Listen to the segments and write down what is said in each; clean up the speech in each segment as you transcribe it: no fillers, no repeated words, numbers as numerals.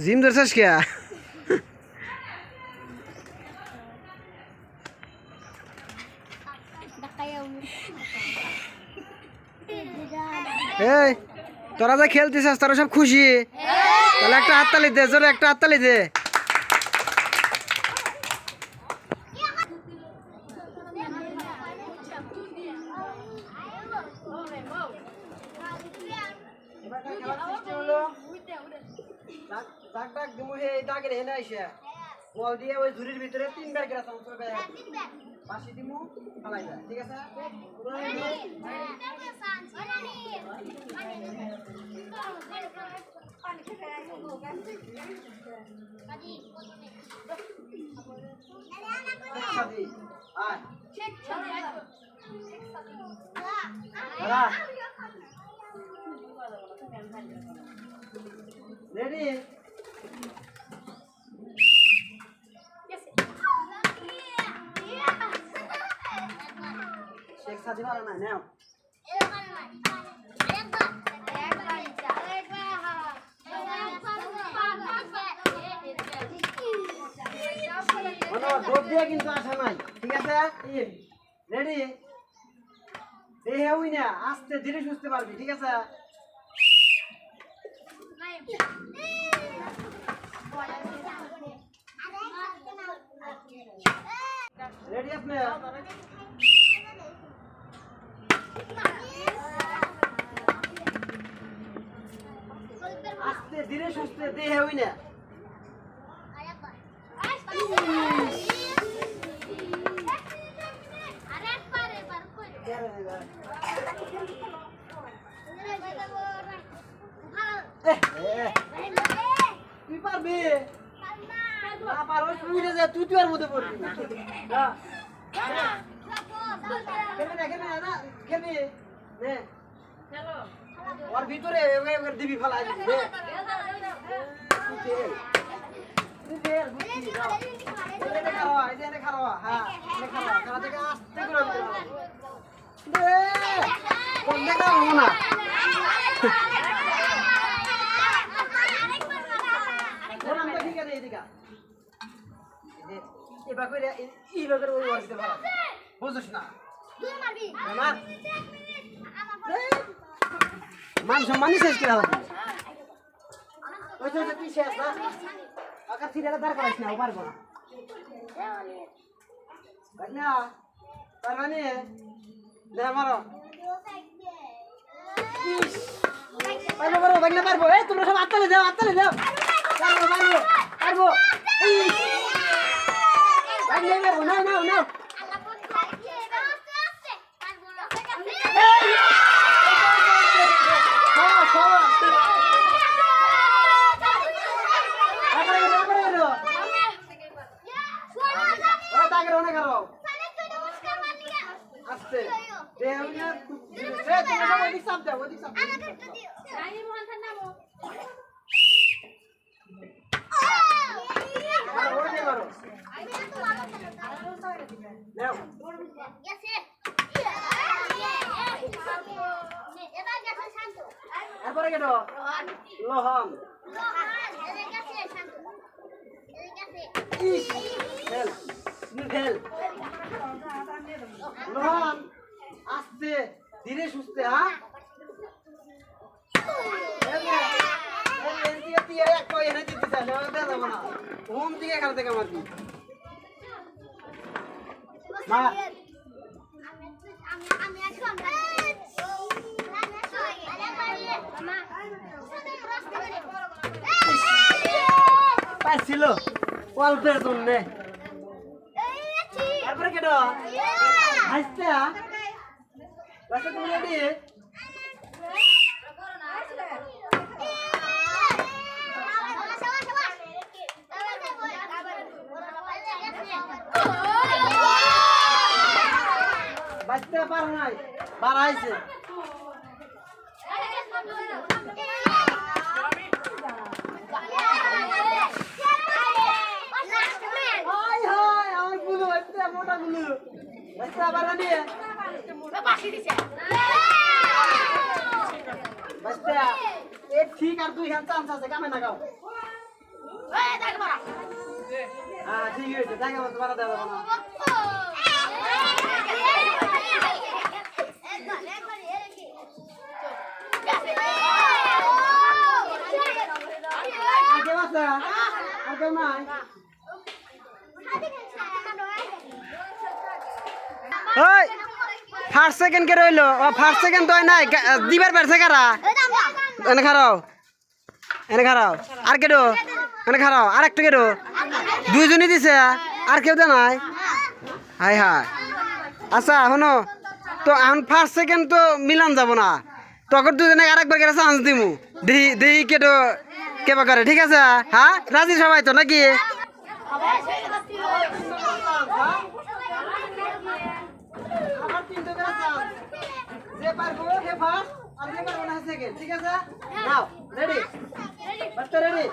Gym ধরছস কে? এই তোরা যা খেলতেছিস তোরা সব খুশি? তাহলে একটা হাততালি দে, জোরে একটা হাততালি দে। বল দিয়ে ওই ঝুড়ির ভিতরে 3 বার গেরা চামচ করে পাশে দিমু ফালাই যায়, ঠিক আছে? রেডি? শেখ সাদি ভালো না নাও দৌড় দিয়ে কিন্তু আসা নাই, ঠিক আছে? রেডি? দেহে হই না, আস্তে ধীরে সুস্থে পারবি, ঠিক আছে? রেডি আপনি? আস্তে ধীরে সুস্থে দেহে হই না। তুই পারবি না? পারো তুই যা, তুই তুই আর মধ্যে পড়বি না। খেলবি না, খেলবি না, খেলবি নে ওর ভিতরে দিবি ফেলাই দিবি। বুঝছিস না মান সম্মানই শেষ করে হবে। তুই শেষ না, আকার সিরিয়ালে দাঁড় করাইস না, ও পারবো না। না তার মানে মারো পারবো পারবো বাগনা পারবো। এই তোমরা সব আত্তালে যাও, আত্তালে যাও। পারবো পারবো পারবো বাগনা মারবো। নাও নাও নাও লোহন লোহন আস্তে ধীরে সুস্থে। হ্যাঁ হোম থেকে এখান থেকে মারবি। পারছিল অল্পের জন্য। তারপরে কেন হাসতে? তুমি রেডি? বাঁচতে পারো নাই, বাড়াইছে। আমার গুলো মোটা গুলো বাচ্চা বাড়া নিয়ে বাচ্চা ঠিক। আর 2 হ্যান্ড চান্স আছে, কামে না গাও। হ্যাঁ ঠিক আছে দেখা বলতে পারা দেবো না আর কেউ আছে আর কেউ নাই ওই ফার্স্ট সেকেন্ড কে রইলো ও ফার্স্ট সেকেন্ড তো নাই দিবার পারছে কারা এনে খারাও আর কেডো এনে খারাও আর একটু কেডো দুইজনই দিছে আর কেউ তো নাই হাই হাই আচ্ছা শোনো তো এখন ফার্স্ট সেকেন্ড তো মিলান যাব না তখন দুজনে আরেকবার করে চান্স দিমু দেহি দেহি কেডো কেবা করে ঠিক আছে হ্যাঁ রাজি সবাই তো নাকি আমার তিনটা করে চান্স যে পারবো হে ফার্স্ট আর যে পারবো না সেকেন্ড ঠিক আছে নাও রেডি বাচ্চা রেডি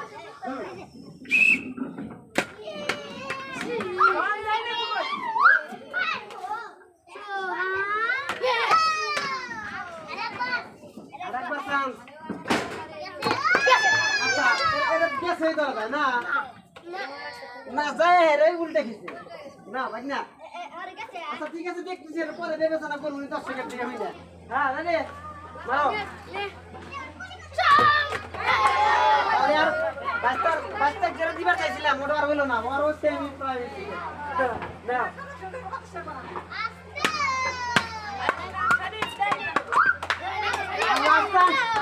আরেকবার চান্স আচ্ছা এটা গেছে দরকার না না যায় রে উল্টে গেছে না ভাই না আচ্ছা ঠিক আছে দেখতেছি এর পরে বিবেচনা করব 10 সেকেন্ড দিয়ে হইলা হ্যাঁ রেডি নাও আরে আর বাস্তা জেরা দিবার চাইছিলাম ওটা আর হইলো না ওর হচ্ছে আমি প্রায় নাও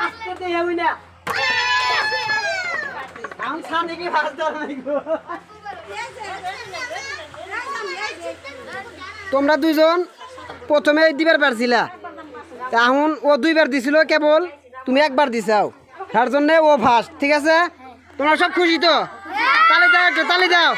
আস্তে দিয়ে হইলা আমি সামনে কি ফার্স্ট ধর নাইগো তোমরা দুইজন প্রথমে দিবার পারছিলা এখন ও দুইবার দিছিল কেবল তুমি একবার দিছাও তার জন্য ও ফার্স্ট ঠিক আছে তোমরা সব খুশি তো তালি দাও একটু তালি দাও